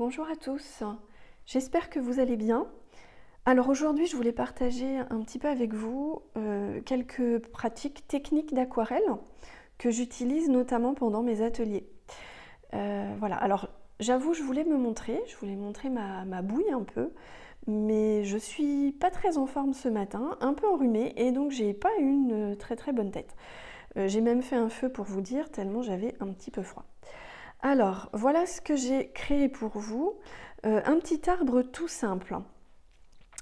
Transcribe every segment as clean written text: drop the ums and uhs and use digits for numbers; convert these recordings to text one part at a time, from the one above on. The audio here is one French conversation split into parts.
Bonjour à tous, j'espère que vous allez bien. Alors aujourd'hui je voulais partager un petit peu avec vous quelques pratiques techniques d'aquarelle que j'utilise notamment pendant mes ateliers. Voilà, alors j'avoue je voulais montrer ma bouille un peu, mais je suis pas très en forme ce matin, un peu enrhumée et donc j'ai pas une très bonne tête. J'ai même fait un feu pour vous dire tellement j'avais un petit peu froid. Alors, voilà ce que j'ai créé pour vous, un petit arbre tout simple.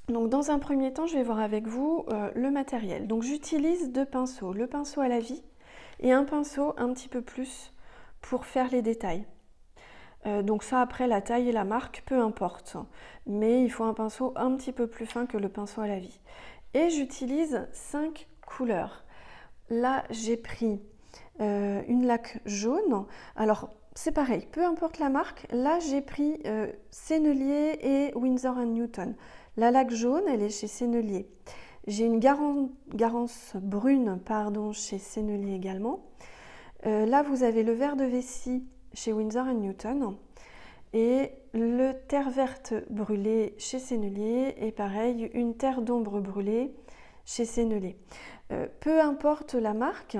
Donc dans un premier temps, je vais voir avec vous le matériel. Donc j'utilise deux pinceaux, le pinceau à la vie et un pinceau un petit peu plus pour faire les détails. Donc ça après la taille et la marque, peu importe, mais il faut un pinceau un petit peu plus fin que le pinceau à la vie. Et j'utilise 5 couleurs. Là j'ai pris une laque jaune. Alors c'est pareil, peu importe la marque. Là, j'ai pris Sennelier et Winsor & Newton. La laque jaune, elle est chez Sennelier. J'ai une Garance brune, chez Sennelier également. Là, vous avez le vert de vessie chez Winsor & Newton. Et le terre verte brûlée chez Sennelier. Et pareil, une terre d'ombre brûlée chez Sennelier. Peu importe la marque,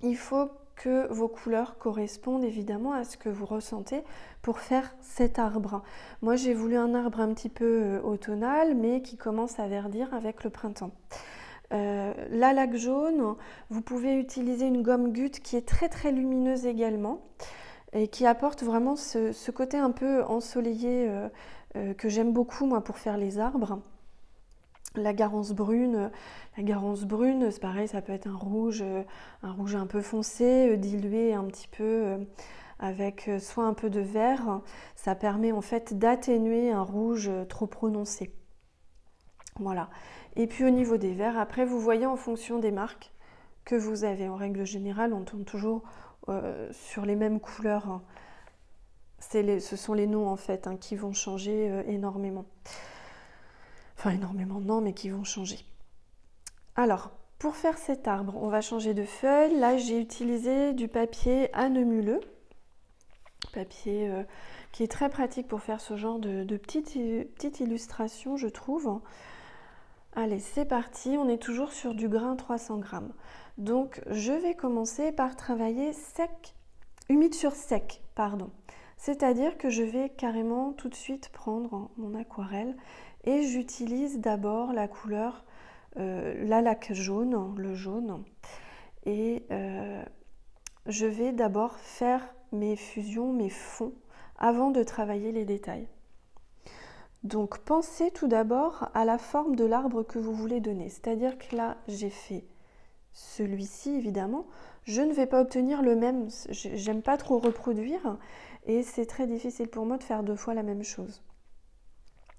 il faut que vos couleurs correspondent évidemment à ce que vous ressentez pour faire cet arbre. Moi j'ai voulu un arbre un petit peu automnal mais qui commence à verdir avec le printemps. La laque jaune, vous pouvez utiliser une gomme Gut qui est très lumineuse également et qui apporte vraiment ce côté un peu ensoleillé que j'aime beaucoup moi pour faire les arbres. La Garance brune, c'est pareil, ça peut être un rouge un peu foncé, dilué un petit peu avec soit un peu de vert. Ça permet en fait d'atténuer un rouge trop prononcé. Voilà. Et puis au niveau des verts, après vous voyez en fonction des marques que vous avez. En règle générale, on tourne toujours sur les mêmes couleurs. Hein. Ce sont les noms en fait qui vont changer énormément. Enfin énormément non, mais qui vont changer. Alors, pour faire cet arbre, on va changer de feuille. Là, j'ai utilisé du papier à nœud muleux. Papier qui est très pratique pour faire ce genre de petites illustrations, je trouve. Allez, c'est parti. On est toujours sur du grain 300 g. Donc, je vais commencer par travailler humide sur sec, pardon. C'est-à-dire que je vais carrément tout de suite prendre mon aquarelle et j'utilise d'abord la couleur la laque jaune, le jaune, et je vais d'abord faire mes fusions, mes fonds, avant de travailler les détails. Donc pensez tout d'abord à la forme de l'arbre que vous voulez donner, c'est-à-dire que là j'ai fait celui-ci évidemment, je ne vais pas obtenir le même, j'aime pas trop reproduire et c'est très difficile pour moi de faire deux fois la même chose.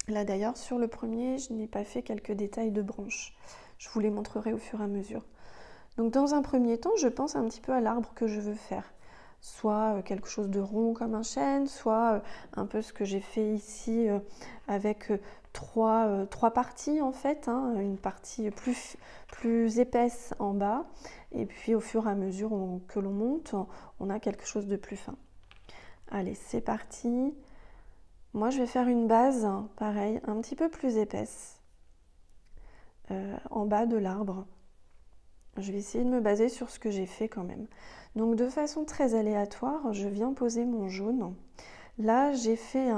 Là d'ailleurs sur le premier je n'ai pas fait quelques détails de branches. Je vous les montrerai au fur et à mesure. Donc dans un premier temps, je pense un petit peu à l'arbre que je veux faire. Soit quelque chose de rond comme un chêne, soit un peu ce que j'ai fait ici avec trois parties en fait. Une partie plus épaisse en bas. Et puis au fur et à mesure que l'on monte, on a quelque chose de plus fin. Allez, c'est parti. Moi, je vais faire une base, pareil, un petit peu plus épaisse. En bas de l'arbre. Je vais essayer de me baser sur ce que j'ai fait quand même. Donc de façon très aléatoire, je viens poser mon jaune. Là, j'ai fait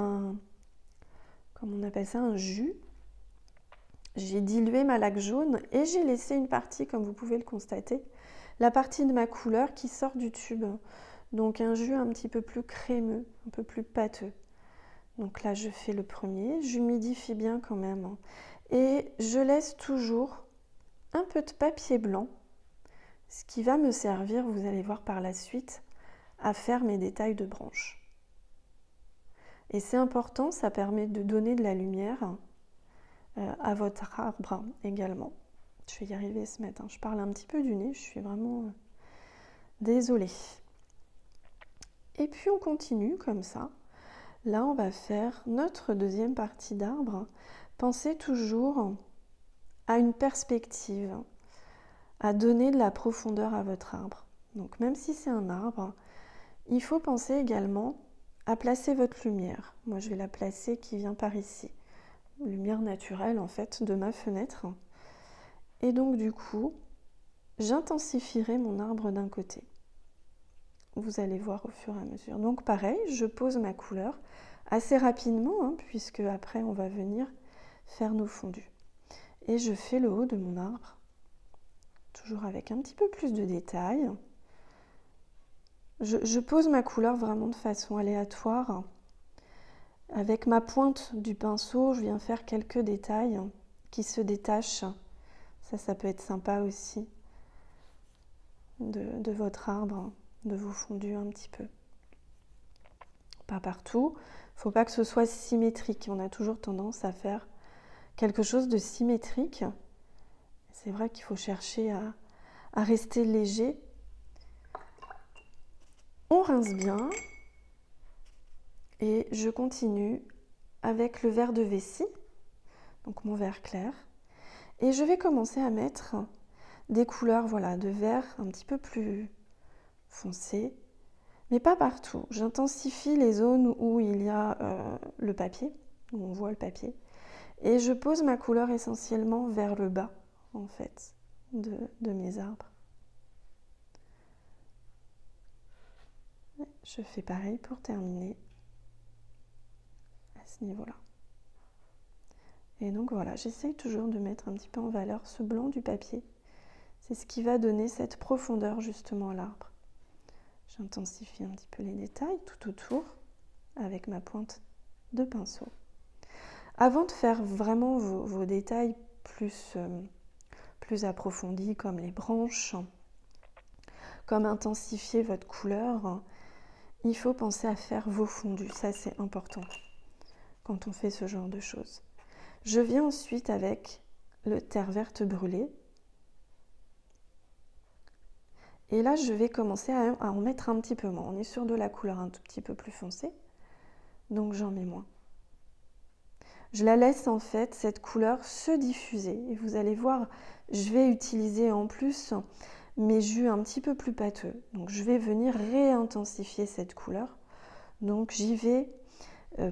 comment on appelle ça, un jus. J'ai dilué ma laque jaune et j'ai laissé une partie, comme vous pouvez le constater, la partie de ma couleur qui sort du tube. Donc un jus un petit peu plus crémeux, un peu plus pâteux. Donc là, je fais le premier, j'humidifie bien quand même. Et je laisse toujours un peu de papier blanc, ce qui va me servir, vous allez voir par la suite, à faire mes détails de branches. Et c'est important, ça permet de donner de la lumière à votre arbre également. Je vais y arriver ce matin, je parle un petit peu du nez, je suis vraiment désolée. Et puis on continue comme ça. Là, on va faire notre deuxième partie d'arbre. Pensez toujours à une perspective, à donner de la profondeur à votre arbre. Donc même si c'est un arbre, il faut penser également à placer votre lumière. Moi, je vais la placer qui vient par ici. Lumière naturelle, en fait, de ma fenêtre. Et donc, du coup, j'intensifierai mon arbre d'un côté. Vous allez voir au fur et à mesure. Donc, pareil, je pose ma couleur assez rapidement, hein, puisque après, on va venir faire nos fondus. Et je fais le haut de mon arbre, toujours avec un petit peu plus de détails. Je pose ma couleur vraiment de façon aléatoire. Avec ma pointe du pinceau, je viens faire quelques détails qui se détachent. Ça peut être sympa aussi de votre arbre, de vos fondus un petit peu. Pas partout. Il ne faut pas que ce soit symétrique. On a toujours tendance à faire quelque chose de symétrique. C'est vrai qu'il faut chercher à rester léger. On rince bien et je continue avec le verre de vessie, donc mon verre clair, et je vais commencer à mettre des couleurs voilà, de vert un petit peu plus foncé, mais pas partout. J'intensifie les zones où il y a le papier, où on voit le papier, et je pose ma couleur essentiellement vers le bas, en fait, de mes arbres. Je fais pareil pour terminer à ce niveau-là. Et donc voilà, j'essaye toujours de mettre un petit peu en valeur ce blanc du papier. C'est ce qui va donner cette profondeur justement à l'arbre. J'intensifie un petit peu les détails tout autour avec ma pointe de pinceau. Avant de faire vraiment vos détails plus approfondis comme les branches, comme intensifier votre couleur, il faut penser à faire vos fondus. Ça, c'est important quand on fait ce genre de choses. Je viens ensuite avec le terre verte brûlée. Et là, je vais commencer à en mettre un petit peu moins. On est sur de la couleur un tout petit peu plus foncée, donc j'en mets moins. Je la laisse en fait, cette couleur, se diffuser. Et vous allez voir, je vais utiliser en plus mes jus un petit peu plus pâteux. Donc je vais venir réintensifier cette couleur. Donc j'y vais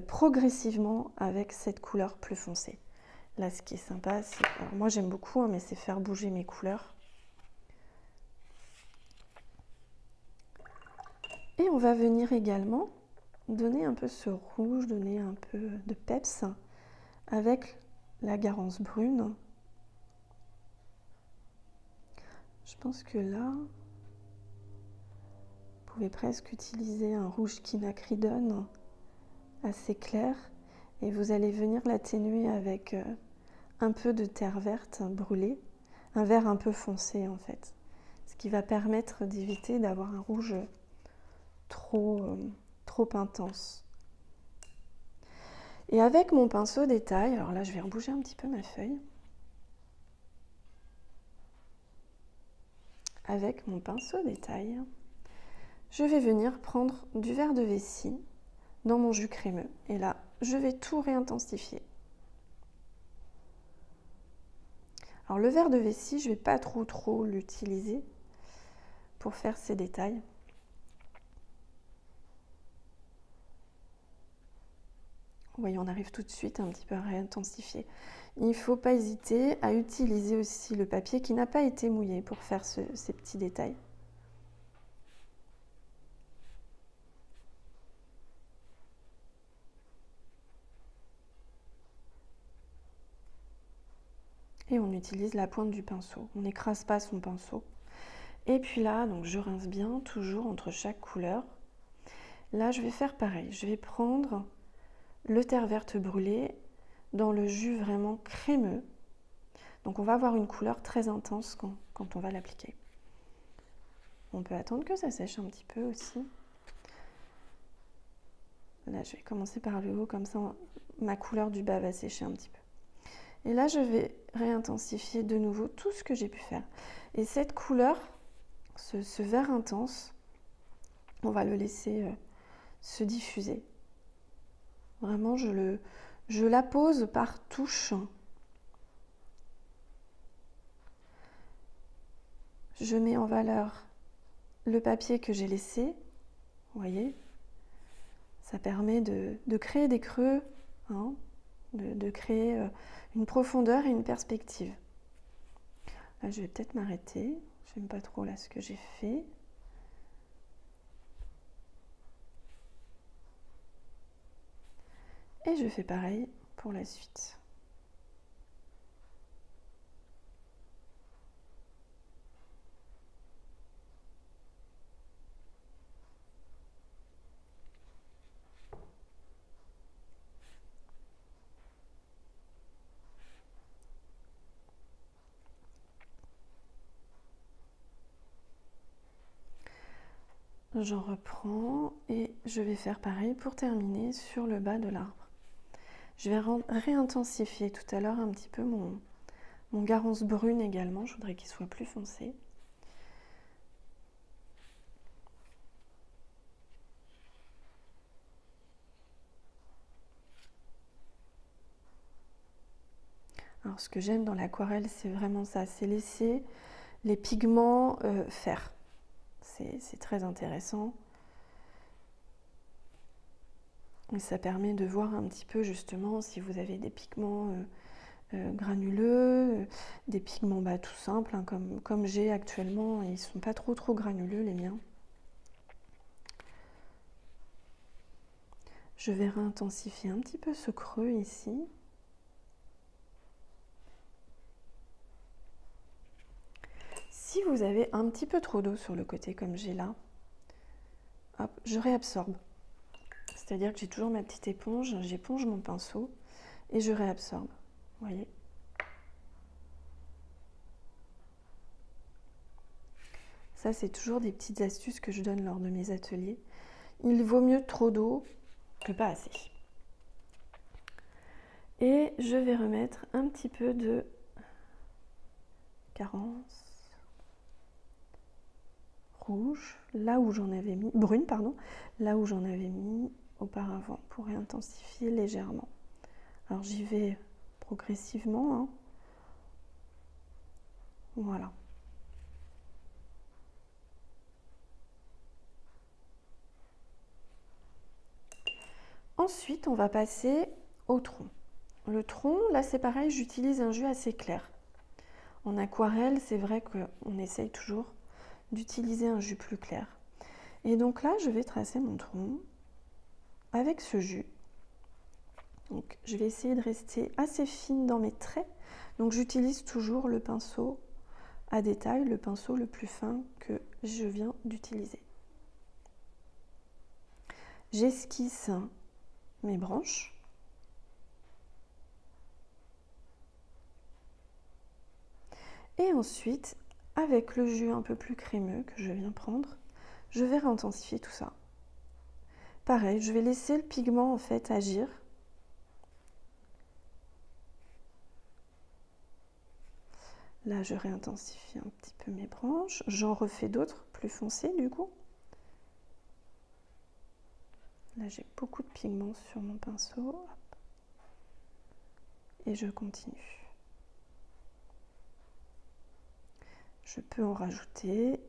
progressivement avec cette couleur plus foncée. Là, ce qui est sympa, c'est... moi j'aime beaucoup, hein, mais c'est faire bouger mes couleurs. Et on va venir également donner un peu ce rouge, donner un peu de peps avec la garance brune. Je pense que là, vous pouvez presque utiliser un rouge quinacridone assez clair et vous allez venir l'atténuer avec un peu de terre verte brûlée, un vert un peu foncé en fait, ce qui va permettre d'éviter d'avoir un rouge trop intense. Et avec mon pinceau détail, alors là je vais rebouger un petit peu ma feuille. Avec mon pinceau détail, je vais venir prendre du verre de vessie dans mon jus crémeux. Et là, je vais tout réintensifier. Alors le verre de vessie, je ne vais pas trop l'utiliser pour faire ces détails. Vous voyez, on arrive tout de suite un petit peu à réintensifier. Il ne faut pas hésiter à utiliser aussi le papier qui n'a pas été mouillé pour faire ces petits détails. Et on utilise la pointe du pinceau. On n'écrase pas son pinceau. Et puis là, donc je rince bien, toujours entre chaque couleur. Là, je vais faire pareil. Je vais prendre le terre verte brûlée dans le jus vraiment crémeux. Donc on va avoir une couleur très intense quand on va l'appliquer. On peut attendre que ça sèche un petit peu aussi. Là, je vais commencer par le haut, comme ça ma couleur du bas va sécher un petit peu. Et là, je vais réintensifier de nouveau tout ce que j'ai pu faire. Et cette couleur, ce vert intense, on va le laisser se diffuser. Vraiment, je la pose par touche. Je mets en valeur le papier que j'ai laissé. Vous voyez, Ça permet de créer des creux, hein, de créer une profondeur et une perspective. Là, je vais peut-être m'arrêter. J'aime pas trop là ce que j'ai fait. Et je fais pareil pour la suite. J'en reprends et je vais faire pareil pour terminer sur le bas de l'arbre. Je vais réintensifier tout à l'heure un petit peu mon garance brune également. Je voudrais qu'il soit plus foncé. Alors ce que j'aime dans l'aquarelle, c'est vraiment ça, c'est laisser les pigments faire. C'est très intéressant. Et ça permet de voir un petit peu justement si vous avez des pigments granuleux, des pigments tout simples, hein, comme j'ai actuellement. Ils ne sont pas trop granuleux les miens. Je vais réintensifier un petit peu ce creux ici. Si vous avez un petit peu trop d'eau sur le côté comme j'ai là, hop, je réabsorbe. C'est-à-dire que j'ai toujours ma petite éponge, j'éponge mon pinceau et je réabsorbe. Vous voyez ? Ça, c'est toujours des petites astuces que je donne lors de mes ateliers. Il vaut mieux trop d'eau que pas assez. Et je vais remettre un petit peu de carence rouge, là où j'en avais mis, brune, pardon, là où j'en avais mis auparavant pour réintensifier légèrement. Alors j'y vais progressivement, hein. Voilà. Ensuite, on va passer au tronc. Le tronc, là c'est pareil, j'utilise un jus assez clair. En aquarelle, c'est vrai qu'on essaye toujours d'utiliser un jus plus clair. Et donc là, je vais tracer mon tronc avec ce jus. Donc, je vais essayer de rester assez fine dans mes traits. Donc, j'utilise toujours le pinceau à détail, le pinceau le plus fin que je viens d'utiliser. J'esquisse mes branches. Et ensuite, avec le jus un peu plus crémeux que je viens prendre, je vais réintensifier tout ça. Pareil, je vais laisser le pigment en fait agir. Là, je réintensifie un petit peu mes branches. J'en refais d'autres plus foncées du coup. Là, j'ai beaucoup de pigments sur mon pinceau. Hop. Et je continue. Je peux en rajouter.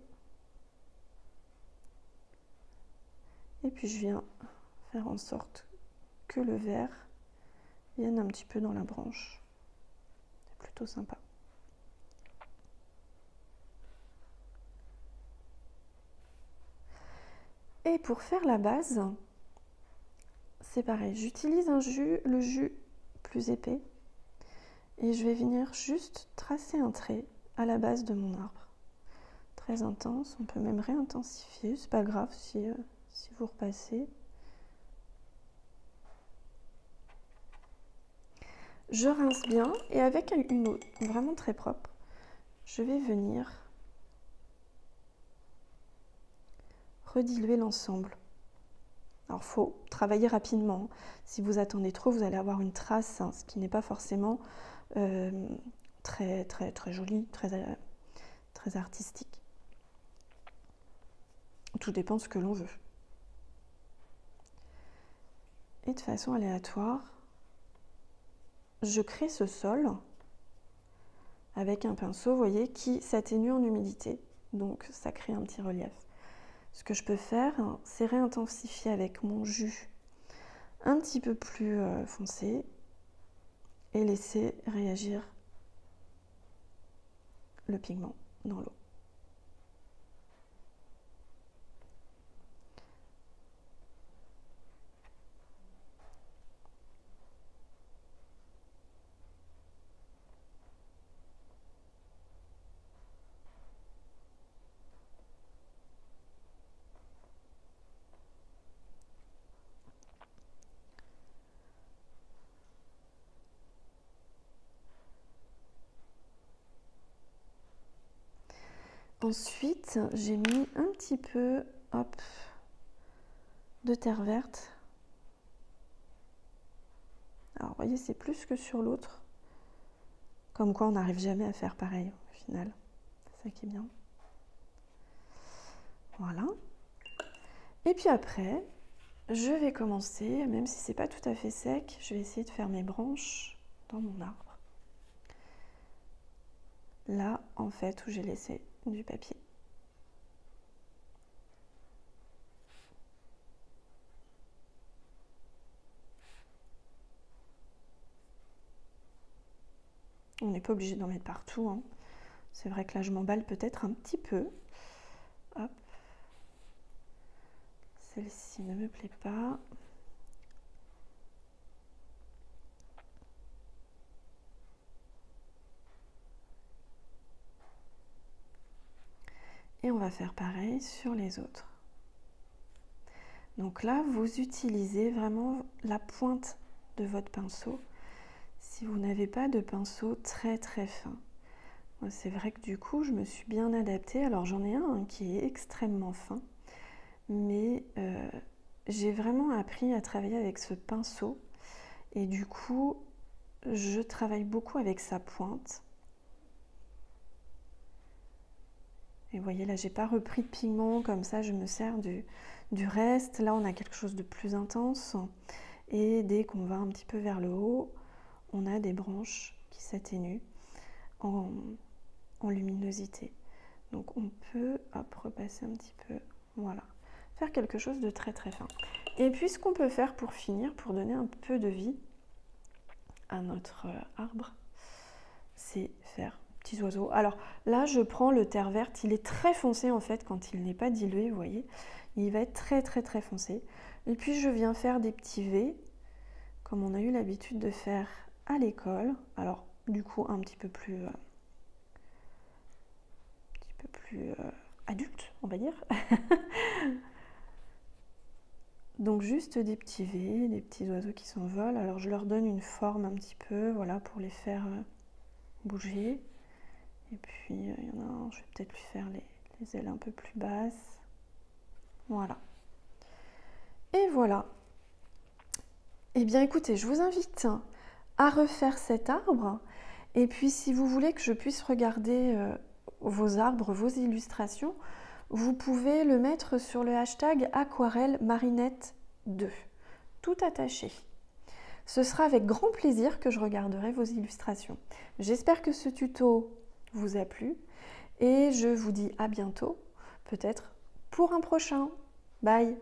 Et puis, je viens faire en sorte que le vert vienne un petit peu dans la branche. C'est plutôt sympa. Et pour faire la base, c'est pareil, j'utilise le jus plus épais et je vais venir juste tracer un trait à la base de mon arbre. Très intense, on peut même réintensifier, c'est pas grave si vous repassez. Je rince bien et avec une eau vraiment très propre, je vais venir rediluer l'ensemble. Alors, il faut travailler rapidement. Si vous attendez trop, vous allez avoir une trace, hein, ce qui n'est pas forcément très joli, très artistique. Tout dépend de ce que l'on veut. Et de façon aléatoire, je crée ce sol avec un pinceau, vous voyez, qui s'atténue en humidité. Donc, ça crée un petit relief. Ce que je peux faire, c'est réintensifier avec mon jus un petit peu plus foncé et laisser réagir le pigment dans l'eau. Ensuite, j'ai mis un petit peu, hop, de terre verte. Alors, vous voyez, c'est plus que sur l'autre. Comme quoi, on n'arrive jamais à faire pareil au final. C'est ça qui est bien. Voilà. Et puis après, je vais commencer, même si c'est pas tout à fait sec, je vais essayer de faire mes branches dans mon arbre. Là, en fait, où j'ai laissé du papier. On n'est pas obligé d'en mettre partout, hein. C'est vrai que là, je m'emballe peut-être un petit peu. Hop. Celle-ci ne me plaît pas. Et on va faire pareil sur les autres. Donc là, vous utilisez vraiment la pointe de votre pinceau. Si vous n'avez pas de pinceau très très fin. C'est vrai que du coup, je me suis bien adaptée. Alors j'en ai un qui est extrêmement fin. Mais j'ai vraiment appris à travailler avec ce pinceau. Et du coup, je travaille beaucoup avec sa pointe. Et vous voyez, là, j'ai pas repris de pigment, comme ça, je me sers du reste. Là, on a quelque chose de plus intense. Et dès qu'on va un petit peu vers le haut, on a des branches qui s'atténuent en luminosité. Donc, on peut, hop, repasser un petit peu, voilà. Faire quelque chose de très, très fin. Et puis, ce qu'on peut faire pour finir, pour donner un peu de vie à notre arbre, c'est faire petits oiseaux. Alors là, je prends le terre verte. Il est très foncé en fait quand il n'est pas dilué, vous voyez. Il va être très très très foncé. Et puis je viens faire des petits V, comme on a eu l'habitude de faire à l'école. Alors du coup un petit peu plus adulte, on va dire. Donc juste des petits V, des petits oiseaux qui s'envolent. Alors je leur donne une forme un petit peu, voilà, pour les faire bouger. Et puis il y en a un, je vais peut-être lui faire les ailes un peu plus basses. Voilà. Et voilà. Eh bien écoutez, je vous invite à refaire cet arbre. Et puis si vous voulez que je puisse regarder vos arbres, vos illustrations, vous pouvez le mettre sur le hashtag aquarelle marinette 2, tout attaché. Ce sera avec grand plaisir que je regarderai vos illustrations. J'espère que ce tuto vous a plu et je vous dis à bientôt, peut-être pour un prochain. Bye!